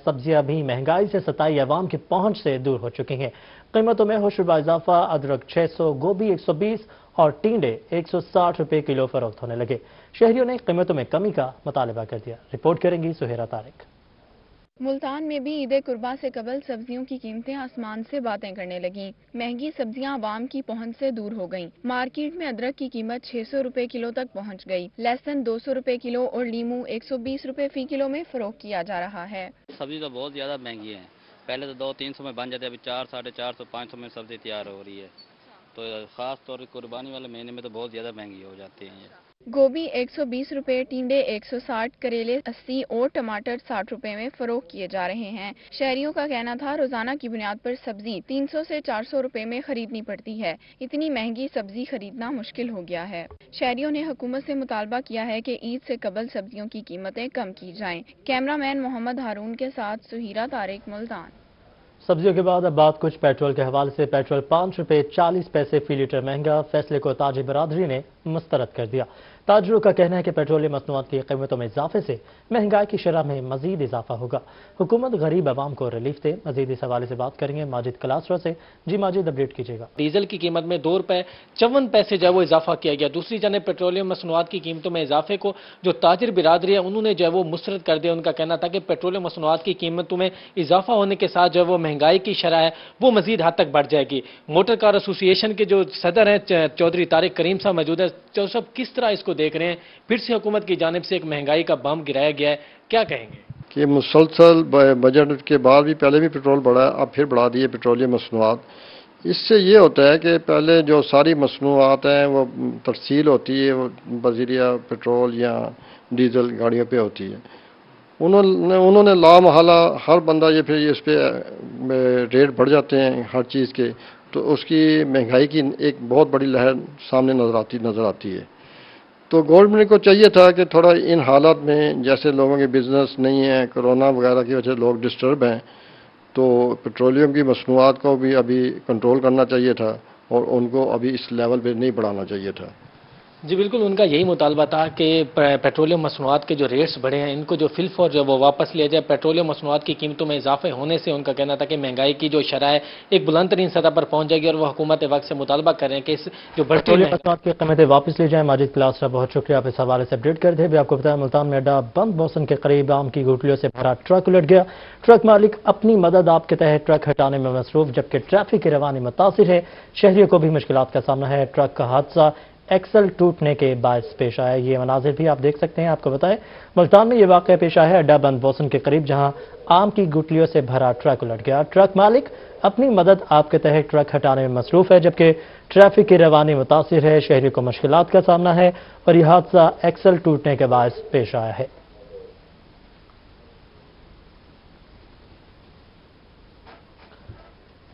سبزیاں بھی مہنگائی سے ستائی عوام کی پہنچ سے دور ہو چکی ہیں۔ قیمتوں میں ہوشربا اضافہ، ادرک 600، گوبھی 120 اور ٹینڈے 160 روپے کلو فروخت ہونے لگے۔ شہریوں نے قیمتوں میں کمی کا مطالبہ کر دیا۔ رپورٹ کریں گی سہیرہ طارق۔ ملتان میں بھی عید قرباں سے قبل سبزیوں کی قیمتیں آسمان سے باتیں کرنے لگیں۔ مہنگی سبزیاں عوام کی پہنچ سے دور ہو گئیں۔ مارکیٹ میں ادرک کی قیمت 600 روپے کلو تک پہنچ گئی۔ لہسن 200 روپے کلو اور لیمو 120 روپے فی کلو میں فروخت کیا جا رہا ہے۔ سبزی تو بہت زیادہ مہنگی ہے، پہلے تو 200-300 میں بن جاتے، ابھی 400، 450، 500 میں سبزی تیار ہو رہی ہے، تو خاص طور پر قربانی والے مہینے میں تو بہت زیادہ مہنگی ہو جاتی ہیں۔ گوبھی 120 روپے، ٹینڈے 160، کریلے 80 اور ٹماٹر 60 روپے میں فروخت کیے جا رہے ہیں۔ شہریوں کا کہنا تھا روزانہ کی بنیاد پر سبزی 300 سے 400 روپے میں خریدنی پڑتی ہے۔ اتنی مہنگی سبزی خریدنا مشکل ہو گیا ہے۔ شہریوں نے حکومت سے مطالبہ کیا ہے کہ عید سے قبل سبزیوں کی قیمتیں کم کی جائیں۔ کیمرہ مین محمد ہارون کے ساتھ سہیرہ طارق، ملتان۔ سبزیوں کے بعد اب بات کچھ پیٹرول کے حوالے سے۔ پیٹرول 5 روپے 40 پیسے فی لیٹر مہنگا، فیصلے کو تاجر برادری نے مسترد کر دیا۔ تاجروں کا کہنا ہے کہ پیٹرولیم مصنوعات کی قیمتوں میں اضافے سے مہنگائی کی شرح میں مزید اضافہ ہوگا۔ حکومت غریب عوام کو ریلیف دے۔ مزید اس حوالے سے بات کریں گے ماجد کلاسرا سے۔ جی ماجد، اپڈیٹ کیجیے گا۔ ڈیزل کی قیمت میں 2 روپے 54 پیسے جو ہے وہ اضافہ کیا گیا۔ دوسری جانب پیٹرولیم مصنوعات کی قیمتوں میں اضافے کو جو تاجر برادری ہے انہوں نے جو ہے وہ مسترد کر دیا۔ ان کا کہنا تھا کہ پیٹرولیم مصنوعات کی قیمتوں میں اضافہ ہونے کے ساتھ جو ہے وہ مہنگائی کی شرح ہے وہ مزید حد تک بڑھ جائے گی۔ موٹر کار ایسوسی ایشن کے جو صدر ہیں چودھری طارق کریم صاحب موجود ہیں۔ چودھری صاحب، کس طرح اس کو دیکھ رہے ہیں؟ پھر سے حکومت کی جانب سے ایک مہنگائی کا بم گرایا گیا ہے، کیا کہیں گے؟ کہ مسلسل بجٹ کے بعد بھی پہلے بھی پیٹرول بڑھا ہے، اب پھر بڑھا دیے پیٹرولیم مصنوعات۔ اس سے یہ ہوتا ہے کہ پہلے جو ساری مصنوعات ہیں وہ ترسیل ہوتی ہے، وہ بذریعہ پیٹرول یا ڈیزل گاڑیوں پہ ہوتی ہے۔ انہوں نے لامحالہ ہر بندہ یہ پھر اس پہ ریٹ بڑھ جاتے ہیں ہر چیز کے، تو اس کی مہنگائی کی ایک بہت بڑی لہر سامنے نظر آتی ہے۔ تو گورنمنٹ کو چاہیے تھا کہ تھوڑا ان حالات میں، جیسے لوگوں کے بزنس نہیں ہے، کرونا وغیرہ کی وجہ سے لوگ ڈسٹرب ہیں، تو پیٹرولیم کی مصنوعات کو بھی ابھی کنٹرول کرنا چاہیے تھا اور ان کو ابھی اس لیول پہ نہیں بڑھانا چاہیے تھا۔ جی بالکل، ان کا یہی مطالبہ تھا کہ پیٹرولیم مصنوعات کے جو ریٹس بڑھے ہیں ان کو جو فل فور جو وہ واپس لیا جائے۔ پیٹرولیم مصنوعات کی قیمتوں میں اضافے ہونے سے ان کا کہنا تھا کہ مہنگائی کی جو شرح ہے ایک بلند ترین سطح پر پہنچ جائے گی، اور وہ حکومت وقت سے مطالبہ کر رہے ہیں کہ اس جو پیٹرولیم مصنوعات کی قیمتیں واپس لی جائیں۔ ماجد کلاسرا، بہت شکریہ، آپ اس حوالے سے اپڈیٹ کر دیں۔ بھی آپ کو بتایا ملتان میں اڈا بند موسم کے قریب عام کی گٹلیوں سے بھرا ٹرک الٹ گیا۔ ٹرک مالک اپنی مدد آپ کے تحت ٹرک ہٹانے میں مصروف، جبکہ ٹریفک کی روانی متاثر ہے۔ شہریوں کو بھی مشکلات کا سامنا ہے۔ ٹرک کا حادثہ ایکسل ٹوٹنے کے باعث پیش آیا۔ یہ مناظر بھی آپ دیکھ سکتے ہیں۔ آپ کو بتائیں ملتان میں یہ واقعہ پیش آیا ہے اڈا بند بوسن کے قریب، جہاں آم کی گٹلیوں سے بھرا ٹرک الٹ گیا۔ ٹرک مالک اپنی مدد آپ کے تحت ٹرک ہٹانے میں مصروف ہے، جبکہ ٹریفک کی روانی متاثر ہے۔ شہریوں کو مشکلات کا سامنا ہے اور یہ حادثہ ایکسل ٹوٹنے کے باعث پیش آیا ہے۔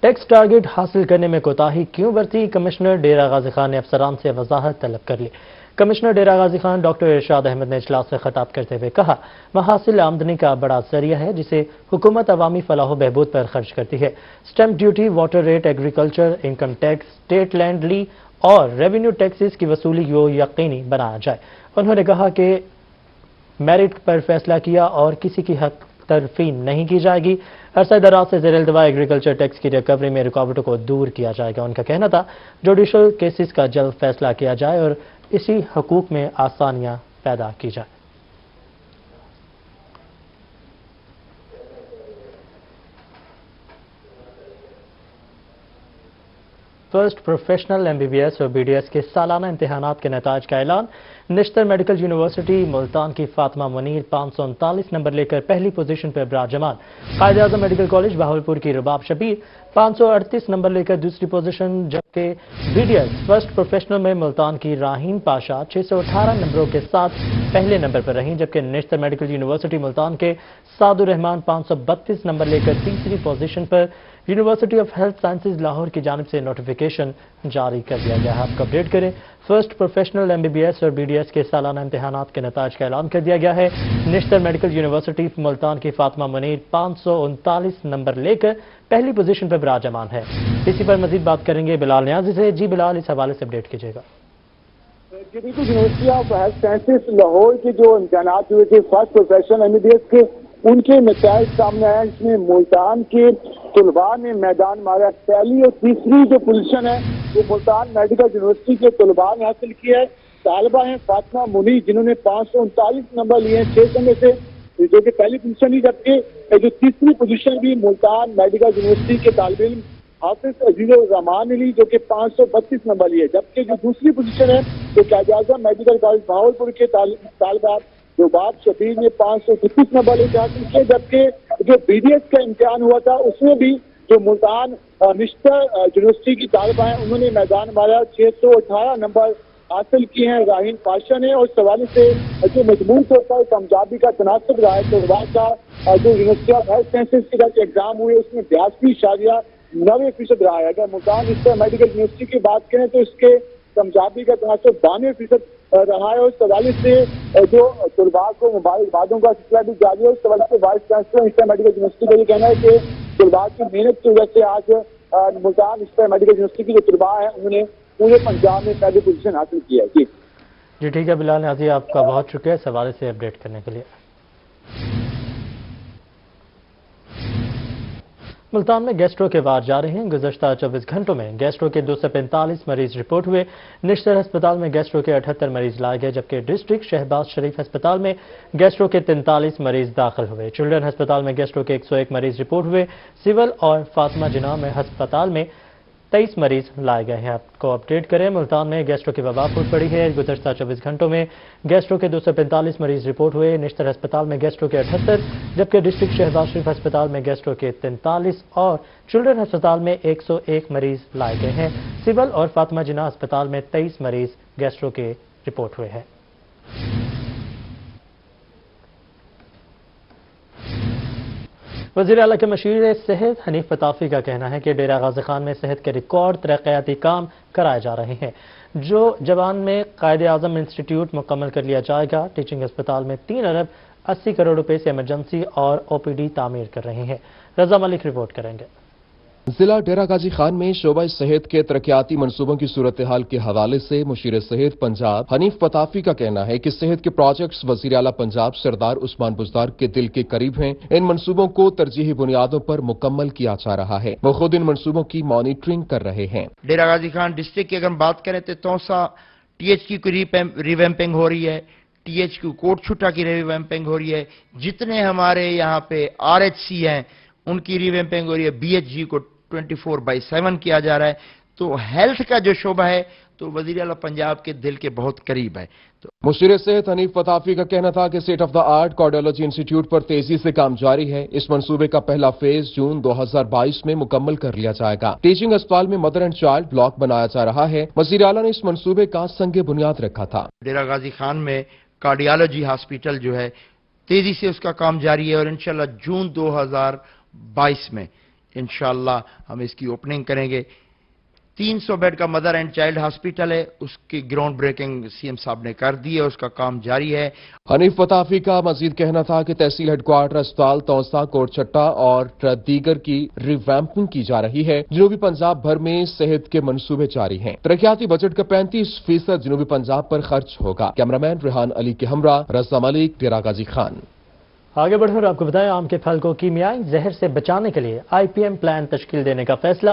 ٹیکس ٹارگٹ حاصل کرنے میں کوتاہی کیوں برتی؟ کمشنر ڈیرہ غازی خان نے افسران سے وضاحت طلب کر لی۔ کمشنر ڈیرہ غازی خان ڈاکٹر ارشاد احمد نے اجلاس سے خطاب کرتے ہوئے کہا، محاصل آمدنی کا بڑا ذریعہ ہے جسے حکومت عوامی فلاح و بہبود پر خرچ کرتی ہے۔ Stamp duty, water rate, agriculture, income tax, state land لی اور ریونیو ٹیکسز کی وصولی کو یقینی بنایا جائے۔ انہوں نے کہا کہ میرٹ پر فیصلہ کیا اور کسی کی حق تلفی نہیں کی جائے گی۔ عرصہ دراز سے زیر التوا ایگریکلچر ٹیکس کی ریکوری میں رکاوٹوں کو دور کیا جائے گا۔ ان کا کہنا تھا جوڈیشل کیسز کا جلد فیصلہ کیا جائے اور اسی حقوق میں آسانیاں پیدا کی جائیں۔ فرسٹ پروفیشنل MBBS اور BDS کے سالانہ امتحانات کے نتائج کا اعلان۔ نشتر میڈیکل یونیورسٹی ملتان کی فاطمہ منیر 539 نمبر لے کر پہلی پوزیشن پر براجمان۔ قائد اعظم میڈیکل کالج بہاولپور کی رباب شبیر 538 نمبر لے کر دوسری پوزیشن، جبکہ BDS فرسٹ پروفیشنل میں ملتان کی راہین پاشا 618 نمبروں کے ساتھ پہلے نمبر پر رہیں، جبکہ نشتر میڈیکل یونیورسٹی ملتان کے سعد الرحمان 532 نمبر لے کر تیسری position per. University of health sciences Lahore کی جانب سے نوٹیفیکیشن جاری کر دیا گیا ہے۔ آپ کو اپڈیٹ کریں، فرسٹ پروفیشنل MBBS اور BDS کے سالانہ امتحانات کے نتائج کا اعلان کر دیا گیا ہے۔ نشتر میڈیکل یونیورسٹی ملتان کی فاطمہ منیر 539 نمبر لے کر پہلی پوزیشن پر براجمان ہے۔ اسی پر مزید بات کریں گے بلال نیازی سے۔ جی بلال، اس حوالے سے اپڈیٹ کیجیے گا۔ بالکل، university of health sciences Lahore کے جو امتحانات ہوئے تھے فرسٹ پروفیشنل MBBS کے، ان کے نتائج سامنے آئے، جس میں ملتان کے طلباء نے میدان مارا۔ پہلی اور تیسری جو پوزیشن ہے وہ ملتان میڈیکل یونیورسٹی کے طلباء نے حاصل کی ہے۔ طالبہ ہیں فاطمہ منیر جنہوں نے 539 نمبر لیے ہیں 600 میں سے، جو کہ پہلی پوزیشن ہی، جبکہ جو تیسری پوزیشن بھی ملتان میڈیکل یونیورسٹی کے طالب علم حافظ عزیز الرحمان نے لی، جو کہ 532 نمبر لیے، جبکہ جو دوسری پوزیشن ہے وہ قائد اعظم میڈیکل کالج بہاولپور کے طالبہ باب شبیر نے 533 نمبر لے کے حاصل کیے، جبکہ جو بی ڈی ایس کا امتحان ہوا تھا اس میں بھی جو ملتان نشتر یونیورسٹی کی طالبہ ہیں انہوں نے میدان مارا، 618 نمبر حاصل کیے ہیں راہین پاشا نے۔ اور اس حوالے سے جو مجموعی طور پر کامیابی کا تناسب رہا ہے، طلباء کا جو یونیورسٹی آف ہیلتھ سائنسز کے ایگزام ہوئے اس میں 82.9% رہا ہے۔ اگر ملتان نشتر میڈیکل یونیورسٹی کی بات کریں تو اس کے کامیابی کا تناسب 92% رہا ہے۔ اور اس حوالے سے جو طلباء کو مبارکبادوں کا سلسلہ بھی جاری ہے۔ اس حوالے سے وائس چانسلر نشتر میڈیکل یونیورسٹی کا یہ کہنا ہے کہ طلباء کی محنت کی وجہ سے آج ملتان نشتر میڈیکل یونیورسٹی کے جو طلباء ہیں انہوں نے پورے پنجاب میں پہلی پوزیشن حاصل کی ہے۔ جی ٹھیک ہے بلال نیازی، آپ کا بہت شکریہ اس حوالے سے اپڈیٹ کرنے کے لیے۔ ملتان میں گیسٹرو کے وار جاری ہیں۔ گزشتہ 24 گھنٹوں میں گیسٹرو کے 245 مریض رپورٹ ہوئے۔ نشتر ہسپتال میں گیسٹرو کے 78 مریض لائے گئے، جبکہ ڈسٹرکٹ شہباز شریف ہسپتال میں گیسٹرو کے 43 مریض داخل ہوئے۔ چلڈرن ہسپتال میں گیسٹرو کے 101 مریض رپورٹ ہوئے۔ سول اور فاطمہ جناح میں ہسپتال میں 23 مریض لائے گئے ہیں۔ آپ کو اپڈیٹ کریں، ملتان میں گیسٹرو کی وبا پھوٹ پڑی ہے۔ گزشتہ 24 گھنٹوں میں گیسٹرو کے 245 مریض رپورٹ ہوئے۔ نشتر ہسپتال میں گیسٹرو کے 78، جبکہ ڈسٹرکٹ شہباز شریف ہسپتال میں گیسٹرو کے 43 اور چلڈرن ہسپتال میں 101 مریض لائے گئے ہیں۔ سول اور فاطمہ جناح ہسپتال میں 23 مریض گیسٹرو کے رپورٹ ہوئے ہیں۔ وزیر اعلیٰ کے مشیر صحت حنیف پتافی کا کہنا ہے کہ ڈیرہ غازی خان میں صحت کے ریکارڈ ترقیاتی کام کرائے جا رہے ہیں۔ جو جوان میں قائد اعظم انسٹیٹیوٹ مکمل کر لیا جائے گا۔ ٹیچنگ ہسپتال میں 3 ارب 80 کروڑ روپے سے ایمرجنسی اور او پی ڈی تعمیر کر رہے ہیں۔ رضا ملک رپورٹ کریں گے۔ ضلع ڈیرہ غازی خان میں شعبہ صحت کے ترقیاتی منصوبوں کی صورتحال کے حوالے سے مشیر صحت پنجاب حنیف پتافی کا کہنا ہے کہ صحت کے پروجیکٹس وزیر اعلیٰ پنجاب سردار عثمان بزدار کے دل کے قریب ہیں۔ ان منصوبوں کو ترجیحی بنیادوں پر مکمل کیا جا رہا ہے۔ وہ خود ان منصوبوں کی مانیٹرنگ کر رہے ہیں۔ ڈیرہ غازی خان ڈسٹرکٹ کی اگر ہم بات کریں تو توسا ٹی ایچ کی ریویمپنگ ہو رہی ہے، ٹی ایچ کی کوٹ چھٹا کی ریویمپنگ ہو رہی ہے، جتنے ہمارے یہاں پہ آر ایچ سی ہیں ان کی ریویمپنگ ہو رہی ہے، بی ایچ جی کو 24/7 کیا جا رہا ہے۔ تو ہیلتھ کا جو شعبہ ہے تو وزیر اعلیٰ پنجاب کے دل کے بہت قریب ہے۔ مشیر صحت حنیف پتافی کا کہنا تھا کہ state of the art cardiology institute پر تیزی سے کام جاری ہے۔ اس منصوبے کا پہلا فیز جون 2022 میں مکمل کر لیا جائے گا۔ ٹیچنگ ہسپتال میں مدر اینڈ چائلڈ بلاک بنایا جا رہا ہے۔ وزیر اعلیٰ نے اس منصوبے کا سنگ بنیاد رکھا تھا۔ ڈیرہ غازی خان میں کارڈیالوجی ہاسپٹل جو ہے تیزی سے اس کا کام جاری ہے، اور انشاءاللہ جون 2022 میں انشاءاللہ ہم اس کی اوپننگ کریں گے۔ 300 بیڈ کا مدر اینڈ چائلڈ ہاسپٹل ہے، اس کی گراؤنڈ بریکنگ سی ایم صاحب نے کر دی ہے، اس کا کام جاری ہے۔ حنیف پتافی کا مزید کہنا تھا کہ تحصیل ہیڈ کوارٹر اسپتال توسا کوٹ چٹا اور دیگر کی ریویمپنگ کی جا رہی ہے۔ جنوبی پنجاب بھر میں صحت کے منصوبے جاری ہیں۔ ترقیاتی بجٹ کا 35% جنوبی پنجاب پر خرچ ہوگا۔ کیمرامین ریحان علی کے ہمراہ رضا ملک، ڈیرہ غازی خان۔ آگے بڑھ کر آپ کو بتائیں، آم کے پھل کو کیمیائی زہر سے بچانے کے لیے آئی پی ایم پلان تشکیل دینے کا فیصلہ۔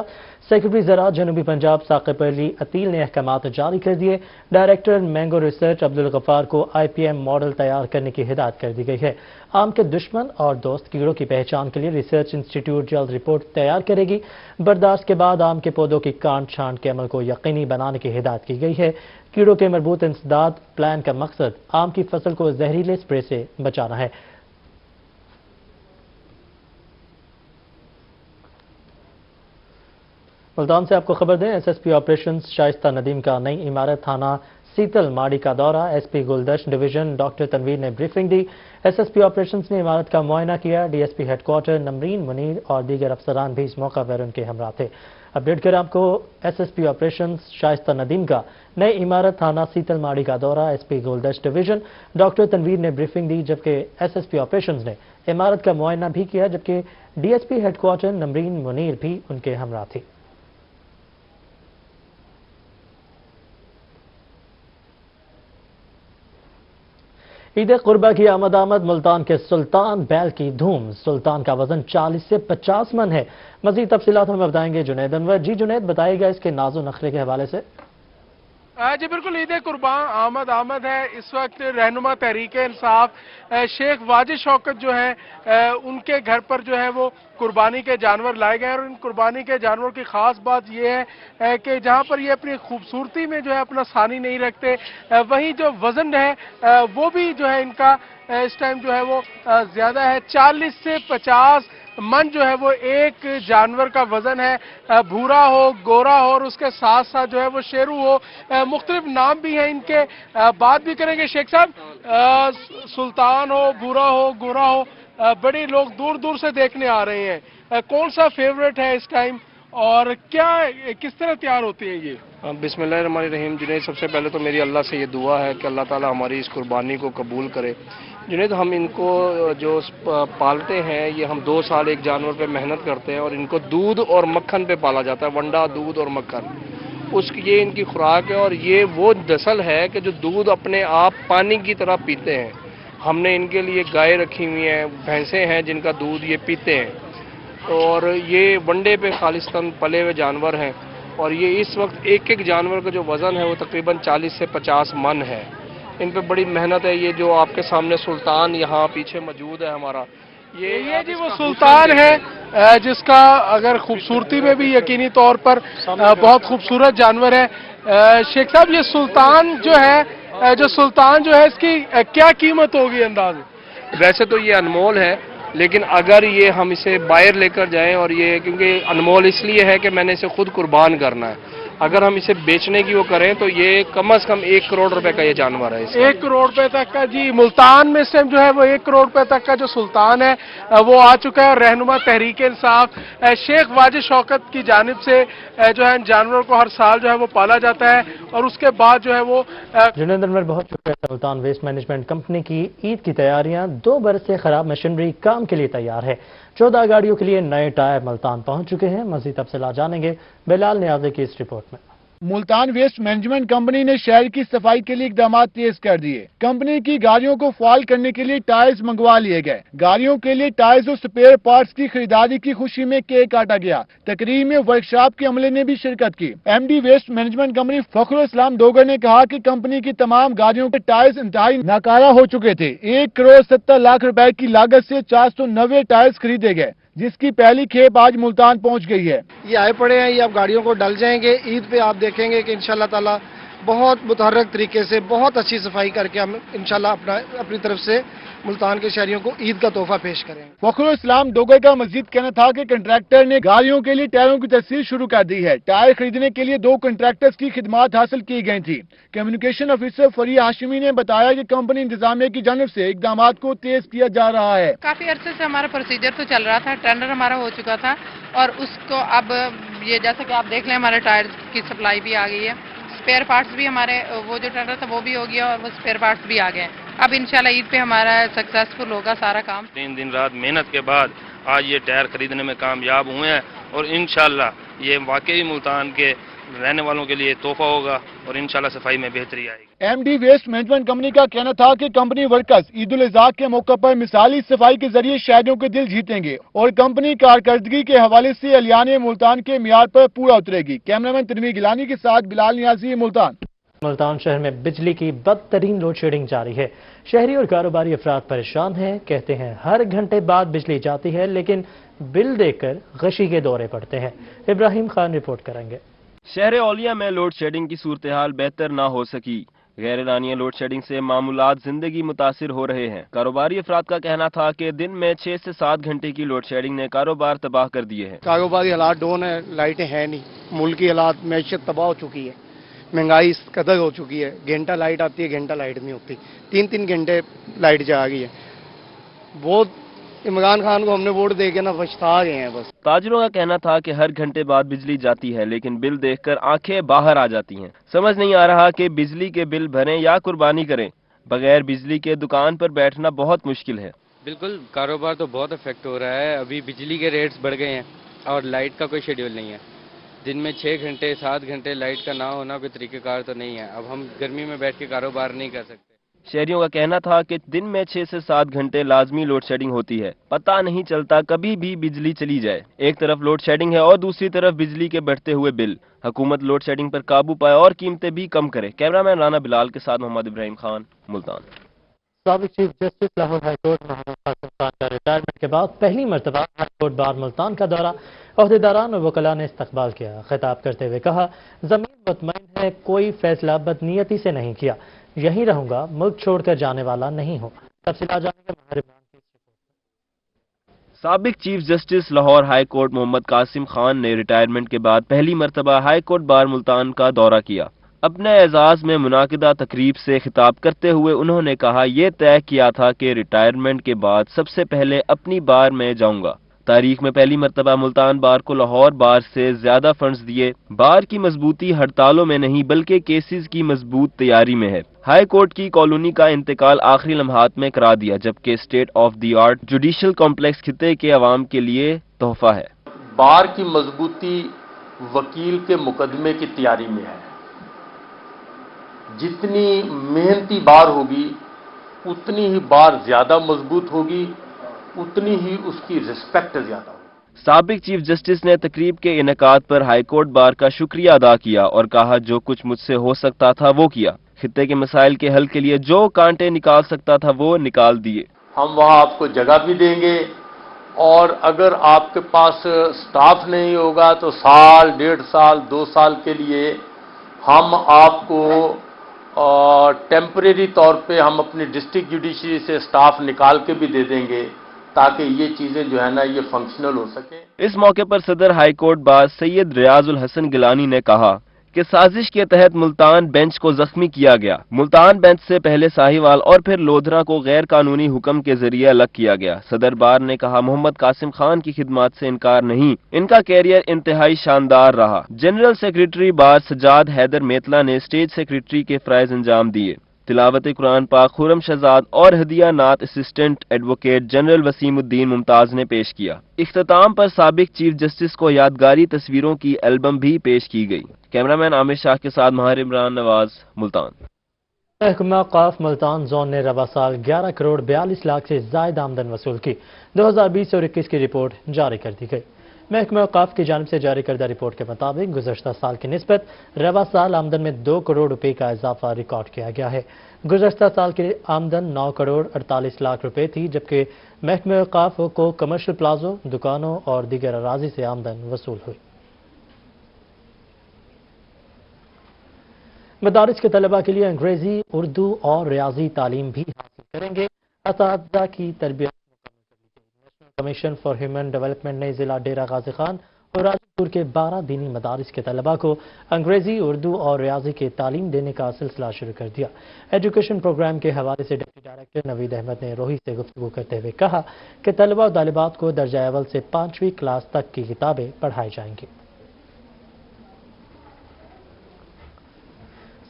سیکرٹری زراعت جنوبی پنجاب ثاقب علی عتیل نے احکامات جاری کر دیے۔ ڈائریکٹر مینگو ریسرچ عبدالغفار کو آئی پی ایم ماڈل تیار کرنے کی ہدایت کر دی گئی ہے۔ آم کے دشمن اور دوست کیڑوں کی پہچان کے لیے ریسرچ انسٹیٹیوٹ جلد رپورٹ تیار کرے گی۔ برداشت کے بعد آم کے پودوں کی کانٹ چھانٹ کے عمل کو یقینی بنانے کی ہدایت کی گئی ہے۔ کیڑوں کے مربوط انسداد پلان کا مقصد آم کی فصل کو زہریلے اسپرے سے بچانا ہے۔ ملتان سے آپ کو خبر دیں، S S P operations Shaista Nadeem کا نئی عمارت تھانہ سیتل ماڑی کا دورہ۔ ایس پی گلدشت ڈویژن ڈاکٹر تنویر نے بریفنگ دی۔ ایس ایس پی آپریشنز نے عمارت کا معائنہ کیا۔ D S P headquarter Nimrin Munir اور دیگر افسران بھی اس موقع پر ان کے ہمراہ تھے۔ اپڈیٹ کریں آپ کو، S S P operations Shaista Nadeem کا نئی عمارت تھانہ سیتل ماڑی کا دورہ۔ ایس پی گلدشت ڈویژن ڈاکٹر تنویر نے بریفنگ دی، جبکہ ایس ایس پی آپریشنز نے عمارت کا معائنہ بھی کیا، جبکہ D S P headquarter Nimrin Munir بھی ان کے ہمراہ تھی۔ ईद कुर्बा की आमद मुल्तान के सुल्तान बैल की धूम। सुल्तान का वजन 40 से 50 मन है। मजीद तफसीलात हमें बताएंगे जुनैद अनवर। जी जुनैद, बताइएगा इसके नाजो नखरे के हवाले से। जी बिल्कुल, ईद कुर्बान आमद है। इस वक्त रहनुमा तहरीक इंसाफ शेख वाजिद शौकत जो है उनके घर पर जो है वो कुर्बानी के जानवर लाए गए और इन कुर्बानी के जानवर की खास बात यह है कि जहां पर ये अपनी खूबसूरती में जो है अपना सानी नहीं रखते, वहीं जो वजन है वो भी जो है इनका इस टाइम जो है वो ज्यादा है। 40 से 50 मन जो है वो एक जानवर का वजन है। भूरा हो, गोरा हो और उसके साथ साथ जो है वो शेरू हो। मुख्तलिफ नाम भी हैं इनके, बात भी करेंगे। शेख साहब, सुल्तान हो, भूरा हो, गोरा हो, बड़े लोग दूर दूर से देखने आ रहे हैं। कौन सा फेवरेट है इस टाइम और क्या किस तरह तैयार होती है ये? बिस्मिल्लाहिर्रहमानिर्रहीम। जुनैद, सबसे पहले तो मेरी अल्लाह से ये दुआ है कि अल्लाह ताला हमारी इस कुर्बानी को कबूल करे। जुनैद, हम इनको जो पालते हैं, ये हम 2 साल एक जानवर पे मेहनत करते हैं और इनको दूध और मक्खन पे पाला जाता है। वंडा, दूध और मक्खन, उसकी ये इनकी खुराक है और ये वो नस्ल है कि जो दूध अपने आप पानी की तरह पीते हैं। हमने इनके लिए गाय रखी हुई हैं, भैंसें हैं जिनका दूध ये पीते हैं और ये वनडे पे खालिस्तान पले हुए जानवर हैं और ये इस वक्त एक जानवर का जो वज़न है वो तकरीबन 40 से 50 मन है। इन पे बड़ी मेहनत है। ये जो आपके सामने सुल्तान यहाँ पीछे मौजूद है हमारा, ये जी वो सुल्तान है जिसका अगर खूबसूरती में भी यकीनी तौर पर बहुत खूबसूरत जानवर है। शेख साहब, ये सुल्तान जो है इसकी क्या कीमत होगी अंदाज़? वैसे तो ये अनमोल है, लेकिन अगर ये हम इसे बाहर लेकर जाएं और ये, क्योंकि अनमोल इसलिए है कि मैंने इसे खुद कुर्बान करना है, अगर हम इसे बेचने की वो करें तो ये कम से कम 1 करोड़ रुपए का ये जानवर है। 1 करोड़ रुपए तक का जी मुल्तान में इस टाइम जो है वो 1 करोड़ रुपए तक का जो सुल्तान है वो आ चुका है। और रहनुमा तहरीक इंसाफ शेख वाजिद शौकत की जानिब से जो है जानवरों को हर साल जो है वो पाला जाता है और उसके बाद जो है वो जुनैद अनवर, बहुत शुक्रिया। सुल्तान वेस्ट मैनेजमेंट कंपनी की ईद की तैयारियां 2 बरस से खराब मशीनरी काम के लिए तैयार है। 14 गाड़ियों के लिए नए टायर मुल्तान पहुंच चुके हैं। मजीद तफसीलात जानेंगे बिलाल नियाज़ी की इस रिपोर्ट में। मुल्तान वेस्ट मैनेजमेंट कंपनी ने शहर की सफाई के लिए इकदाम तेज कर दिए। कंपनी की गाड़ियों को फॉल करने के लिए टायर्स मंगवा लिए गए। गाड़ियों के लिए टायर्स और स्पेयर पार्ट्स की खरीदारी की खुशी में केक काटा गया। तकरीब में वर्कशॉप के अमले ने भी शिरकत की। MD waste management company Fakhrul Islam Dogar ने कहा कि कंपनी की तमाम गाड़ियों के टायर्स इंतहाई नाकारा हो चुके थे। 1 करोड़ 70 लाख रुपए की लागत से 490 टायर्स खरीदे गए, जिसकी पहली खेप आज मुल्तान पहुंच गई है। ये आए पड़े हैं, ये अब गाड़ियों को डल जाएंगे। ईद पे आप देखेंगे कि इंशाल्लाह ताला बहुत मुतहर्रक तरीके से बहुत अच्छी सफाई करके हम इंशाल्लाह अपनी तरफ से मुल्तान के शहरियों को ईद का तोहफा पेश करेंगे। फखरुल इस्लाम डोगर का मजीद कहना था कि कंट्रैक्टर ने गाड़ियों के लिए टायरों की तस्वीर शुरू कर दी है। टायर खरीदने के लिए 2 कंट्रैक्टर्स की खिदमत हासिल की गई थी। कम्युनिकेशन ऑफिसर फरिया हाशिमी ने बताया कि कंपनी इंतजामिया की जानिब से इकदाम को तेज किया जा रहा है। काफी अरसे से हमारा प्रोसीजर तो चल रहा था, टेंडर हमारा हो चुका था और उसको अब ये जैसा कि आप देख लें हमारे टायर की सप्लाई भी आ गई है। स्पेयर पार्ट्स भी हमारे वो जो टेंडर था वो भी हो गया और वो स्पेयर पार्ट्स भी आ गए। अब इंशाल्लाह ईद पे हमारा सक्सेसफुल होगा सारा काम। 3 दिन रात मेहनत के बाद आज ये टायर खरीदने में कामयाब हुए हैं और इंशाल्लाह ये वाकई मुल्तान के रहने वालों के लिए तोहफा होगा और इंशाल्लाह सफाई में बेहतरी आएगी। MD वेस्ट मैनेजमेंट कंपनी का कहना था कि कंपनी वर्कर्स ईद उल अज़हा के मौके पर मिसाली सफाई के जरिए शहरियों के दिल जीतेंगे और कंपनी कारकर्दगी के हवाले से अलियाने मुल्तान के मियार पर पूरा उतरेगी। कैमरामैन तनवीर गिलानी के साथ बिलाल नियाज़ी, मुल्तान। मुल्तान शहर में बिजली की बदतरीन लोड शेडिंग जारी है। शहरी और कारोबारी अफराद परेशान हैं। कहते हैं हर घंटे बाद बिजली जाती है लेकिन बिल देखकर गशी के दौरे पड़ते हैं। इब्राहिम खान रिपोर्ट करेंगे। शहर औलिया में लोड शेडिंग की सूरत हाल बेहतर ना हो सकी। गैर एलानिया लोड शेडिंग से मामूलात जिंदगी मुतासिर हो रहे हैं। कारोबारी अफराद का कहना था कि दिन में 6 से 7 घंटे की लोड शेडिंग ने कारोबार तबाह कर दिए हैं। कारोबारी हालात डाउन है, लाइटें हैं नहीं, मुल्क की हालात मैशत तबाह हो चुकी है, महंगाई इस कदर हो चुकी है। घंटा लाइट आती है, घंटा लाइट नहीं होती, 3-3 घंटे लाइट जा गई है। बहुत इमरान खान को हमने वोट दे के ना पछता गए हैं बस। ताजरों का कहना था कि हर घंटे बाद बिजली जाती है लेकिन बिल देखकर आंखें बाहर आ जाती हैं। समझ नहीं आ रहा कि बिजली के बिल भरें या कुर्बानी करें। बगैर बिजली के दुकान पर बैठना बहुत मुश्किल है। बिल्कुल, कारोबार तो बहुत इफेक्ट हो रहा है। अभी बिजली के रेट्स बढ़ गए हैं और लाइट का कोई शेड्यूल नहीं है। दिन में 6 घंटे 7 घंटे लाइट का ना होना कोई तरीक़ेकार तो नहीं है। अब हम गर्मी में बैठ के कारोबार नहीं कर सकते। शहरियों का कहना था कि दिन में 6 से 7 घंटे लाजमी लोड शेडिंग होती है, पता नहीं चलता कभी भी बिजली चली जाए। एक तरफ लोड शेडिंग है और दूसरी तरफ बिजली के बढ़ते हुए बिल। हुकूमत लोड शेडिंग पर काबू पाए और कीमतें भी कम करे। कैमरामैन राना बिलाल के साथ मोहम्मद इब्राहिम खान, मुल्तान। साबिक chief justice Lahore high court Mohammad Qasim Khan का रिटायरमेंट के बाद पहली मरतबा हाईकोर्ट बार मुल्तान का दौरा अहदेदारान और वकला ने इस्तकबाल किया। खिताब करते हुए कहा, जमीन मुतमईन है, कोई फैसला बदनीयती से नहीं किया, यहीं रहूंगा, मुल्क छोड़कर जाने वाला नहीं हूँ। तफसीलात जानेंगे माहिर इमरान की रिपोर्ट। साबिक chief justice Lahore high court Mohammad Qasim Khan ने रिटायरमेंट के बाद पहली मरतबा हाई कोर्ट बार मुल्तान का दौरा किया। अपने एजाज में मुनाकिदा तकरीब से खिताब करते हुए उन्होंने कहा, ये तय किया था कि रिटायरमेंट के बाद सबसे पहले अपनी बार में जाऊंगा। तारीख में पहली मरतबा मुल्तान बार को लाहौर बार से ज्यादा फंड्स दिए। बार की मजबूती हड़तालों में नहीं बल्कि केसेस की मजबूत तैयारी में है। हाई कोर्ट की कॉलोनी का इंतकाल आखिरी लम्हात में करा दिया, जबकि state of the art judicial complex खिते के अवाम के लिए तोहफा है। बार की मजबूती वकील के मुकदमे की तैयारी में है। जितनी मेहनती बार होगी उतनी ही बार ज्यादा मजबूत होगी, उतनी ही उसकी रिस्पेक्ट ज्यादा होगी। साबिक चीफ जस्टिस ने तकरीब के इनेकाद पर हाईकोर्ट बार का शुक्रिया अदा किया और कहा, जो कुछ मुझसे हो सकता था वो किया। खित्ते के मसाइल के हल के लिए जो कांटे निकाल सकता था वो निकाल दिए। हम वहां आपको जगह भी देंगे और अगर आपके पास स्टाफ नहीं होगा तो साल, 1.5 साल, 2 साल के लिए हम आपको टेम्परेरी तौर पे हम अपनी डिस्ट्रिक्ट जुडिशरी से स्टाफ निकाल के भी दे देंगे ताकि ये चीजें जो है ना ये फंक्शनल हो सके। इस मौके पर सदर high court bar Syed Riyazul Hasan Gilani ने कहा कि साजिश के तहत मुल्तान बेंच को जख्मी किया गया। मुल्तान बेंच से पहले साहिवाल और फिर लोधरा को गैर कानूनी हुक्म के जरिए अलग किया गया। सदर बार ने कहा, मोहम्मद कासिम खान की खिदमत से इनकार नहीं, इनका कैरियर इंतहाई शानदार रहा। जनरल सेक्रेटरी बार सजाद हैदर मेतला ने स्टेज सेक्रेटरी के फराइज अंजाम दिए। तिलावत कुरान पाक खुरम शहजाद और हदिया नात assistant advocate general Wasimuddin Mumtaz ने पेश किया। इख्तिताम पर साबिक चीफ जस्टिस को यादगारी तस्वीरों की एल्बम भी पेश की गई। कैमरामैन आमिर शाह के साथ माहिर इमरान नवाज, मुल्तान। महकमा औकाफ मुल्तान जोन ने रवा साल 11 करोड़ 42 लाख से ज्यादा आमदन वसूल की। 2020 और 21 की रिपोर्ट जारी कर दी गई। महकमा औकाफ की जानिब से जारी करदा रिपोर्ट के मुताबिक गुज़श्ता साल की निस्बत रवा साल आमदन में 2 करोड़ रुपए का इजाफा रिकॉर्ड किया गया है। गुज़श्ता साल की आमदन 9 करोड़ 48 लाख रुपए थी, जबकि महकमा औकाफ को कमर्शियल प्लाजो, दुकानों और दीगर अराजी से आमदन वसूल हुई। मदारिस के तलबा के लिए अंग्रेजी, उर्दू और रियाजी तालीम भी हासिल करेंगे। असातिज़ा की तरबियत national commission for human development ने जिला डेरा गाजी खान और राजपुर के 12 दीनी मदारिस के तलबा को अंग्रेजी, उर्दू और रियाजी की तालीम देने का सिलसिला शुरू कर दिया। एजुकेशन प्रोग्राम के हवाले से डिप्टी डायरेक्टर नवीद अहमद ने रोही से गुफ्तगू करते हुए कहा कि तलबा और तालिबात को दर्जा अव्वल से 5वीं क्लास तक की किताबें पढ़ाई जाएंगी।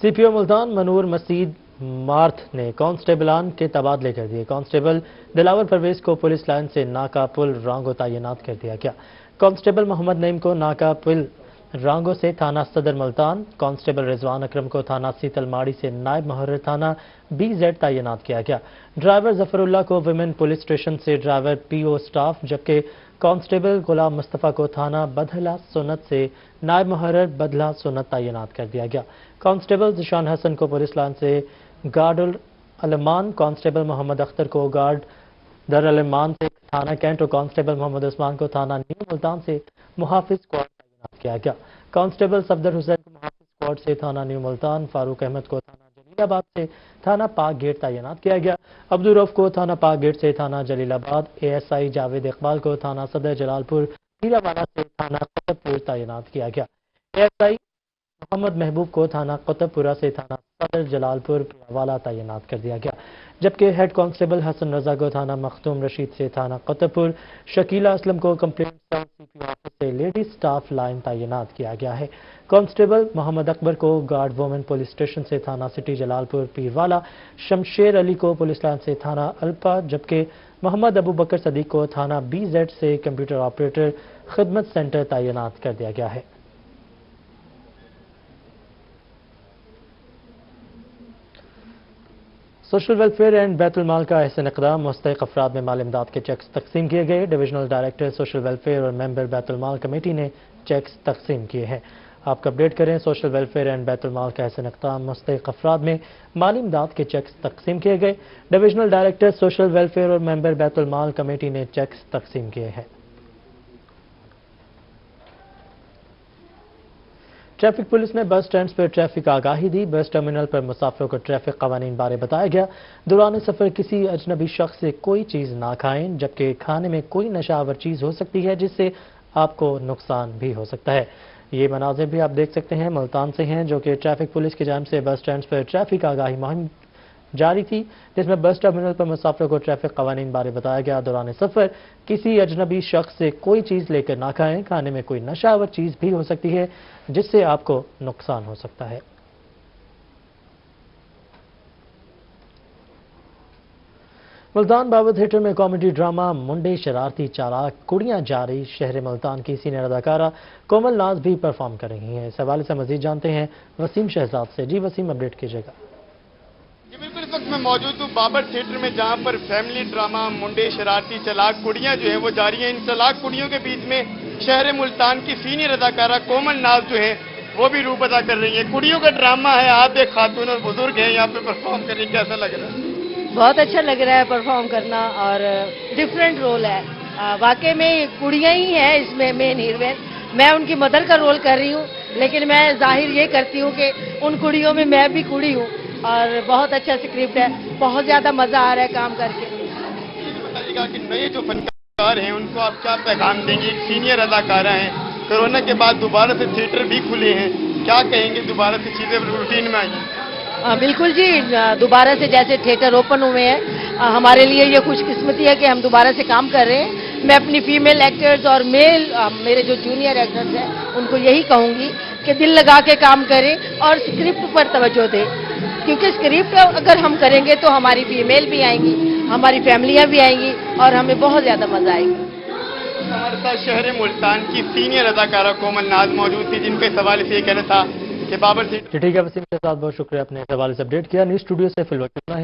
सीपीओ मुल्तान मनूर मसीद मार्थ ने कांस्टेबलान के तबादले कर दिए। कांस्टेबल दिलावर परवेज को पुलिस लाइन से नाका पुल रांगो तैनात कर दिया गया। कांस्टेबल मोहम्मद नईम को नाका पुल रांगो से थाना सदर मुल्तान, कांस्टेबल रिजवान अकरम को थाना सीतलमाड़ी से नायब मुहर्रिर थाना BZ तैनात किया गया। ड्राइवर जफरुल्लाह को विमेन पुलिस स्टेशन से ड्राइवर PO स्टाफ, जबकि कांस्टेबल गुलाम मुस्तफ़ा को थाना बदला सुन्नत से नायब मुहर्रिर बदला सुन्नत तैनात कर दिया गया। कांस्टेबल जिशान हसन को पुलिस लाइन से गार्ड अलमान, कांस्टेबल मोहम्मद अख्तर को गार्ड दर अलमान से थाना कैंट और कांस्टेबल मोहम्मद उस्मान को थाना न्यू मुल्तान से मुहाफिज स्क्वाड तैनात किया गया। कांस्टेबल सफदर हुसैन को मुहाफिज स्क्वाड से थाना न्यू मुल्तान, फारूक अहमद को थाना जलीलाबाद से थाना पाक गेट तैनात किया गया। अब्दुल रऊफ को थाना पाक गेट से थाना जलीलाबाद, ASI जावेद इकबाल को थाना सदर जलालपुर हीरावाला से थाना कुतुबपुर तैनात किया गया। ASI मोहम्मद महबूब को थाना कुतुबपुरा से थाना सदर जलालपुर पियावाला तैनात कर दिया गया, जबकि हेड कांस्टेबल हसन रजा को थाना मखदूम रशीद से थाना कुतुबपुर, शकीला असलम को कंप्लेंट सेल CP ऑफिस से लेडी स्टाफ लाइन तैनात किया गया है। कांस्टेबल मोहम्मद अकबर को गार्ड वुमेन पुलिस स्टेशन से थाना सिटी जलालपुर पीरवाला, शमशेर अली को पुलिस लाइन से थाना अल्पा, जबकि मोहम्मद अबू बकर सदीक को थाना BZ से कंप्यूटर ऑपरेटर खिदमत सेंटर तैनात कर दिया गया है। सोशल वेलफेयर एंड बैतुल माल का एहसन इक़दाम मुस्तहिक़ अफराद में माल इमदाद के चेक्स तकसीम किए गए। डिविजनल डायरेक्टर सोशल वेलफेयर और मेंबर बैतुल माल कमेटी ने चेक्स तकसीम किए हैं। आपको अपडेट करें, सोशल वेलफेयर एंड बैतुल माल का एहसन इक़दाम मुस्तहिक़ अफराद में माली इमदाद के चेक्स तकसीम किए गए। डिविजनल डायरेक्टर सोशल वेलफेयर और मेंबर बैतुल माल कमेटी ने चेक्स तकसीम किए हैं। ट्रैफिक पुलिस ने बस स्टैंड पर ट्रैफिक आगाही दी। बस टर्मिनल पर मुसाफिरों को ट्रैफिक कवानीन बारे बताया गया। दौरान सफर किसी अजनबी शख्स से कोई चीज ना खाएं, जबकि खाने में कोई नशावर चीज हो सकती है जिससे आपको नुकसान भी हो सकता है। ये मनाजिर भी आप देख सकते हैं मुल्तान से हैं, जो कि ट्रैफिक पुलिस की जानिब से बस स्टैंड पर ट्रैफिक आगाही मुहिम जारी थी, जिसमें बस टर्मिनल पर मुसाफिरों को ट्रैफिक कवानीन बारे बताया गया। दौरान सफर किसी अजनबी शख्स से कोई चीज लेकर ना खाएं, खाने में कोई नशावर चीज भी हो सकती है जिससे आपको नुकसान हो सकता है। मुल्तान बाबर थिएटर में कॉमेडी ड्रामा मुंडे शरारती चालाक कुड़ियां जारी शहर मुल्तान की सीनियर अदाकारा कोमल नाज भी परफॉर्म कर रही हैं। इस हवाले से मजीद जानते हैं वसीम शहजाद से। जी वसीम, अपडेट कीजिएगा। जी बिल्कुल, इस वक्त मैं मौजूद हूँ बाबर थिएटर में, जहाँ पर फैमिली ड्रामा मुंडे शरारती चालाक कुड़ियां जो है वो जारी हैं। इन चालाक कुड़ियों के बीच में शहर मुल्तान की सीनियर अदाकारा कोमल नाज जो है वो भी रूप अदा कर रही है। कुड़ियों का ड्रामा है, आप एक खातून और बुजुर्ग हैं यहाँ पे परफॉर्म कर रही है, कैसा लग रहा है? बहुत अच्छा लग रहा है परफॉर्म करना, और डिफरेंट रोल है। वाकई में कुड़ियां ही हैं इसमें मेन हीरोइन। मैं उनकी मदर का रोल कर रही हूँ, लेकिन मैं जाहिर ये करती हूँ कि उन कुड़ियों में मैं भी कुड़ी हूँ। और बहुत अच्छा स्क्रिप्ट है, बहुत ज्यादा मजा आ रहा है काम करके। बताइएगा कि नए जो फनकार हैं उनको आप क्या पैगाम देंगे? सीनियर अदाकारा हैं, कोरोना के बाद दोबारा से थिएटर भी खुले हैं, क्या कहेंगे? दोबारा से चीजें रूटीन में आई? बिल्कुल जी, दोबारा से जैसे थिएटर ओपन हुए हैं, हमारे लिए ये खुशकिस्मती है कि हम दोबारा से काम कर रहे हैं। मैं अपनी फीमेल एक्टर्स और मेरे जो जूनियर एक्टर्स हैं उनको यही कहूंगी कि दिल लगा के काम करें और स्क्रिप्ट पर तवज्जो दें, क्योंकि स्क्रिप्ट अगर हम करेंगे तो हमारी फीमेल भी आएंगी, हमारी फैमिलियां भी आएंगी और हमें बहुत ज्यादा मजा आएगी। हमारे साथ शहर मुल्तान की सीनियर अदाकारा कोमल नाज मौजूद थी, जिनके सवाल से ये कहना था कि बाबर ठीक है वसीम के साथ बहुत शुक्रिया, अपने हवाले से अपडेट किया। न्यूज स्टूडियो से फिलहाल इतना ही।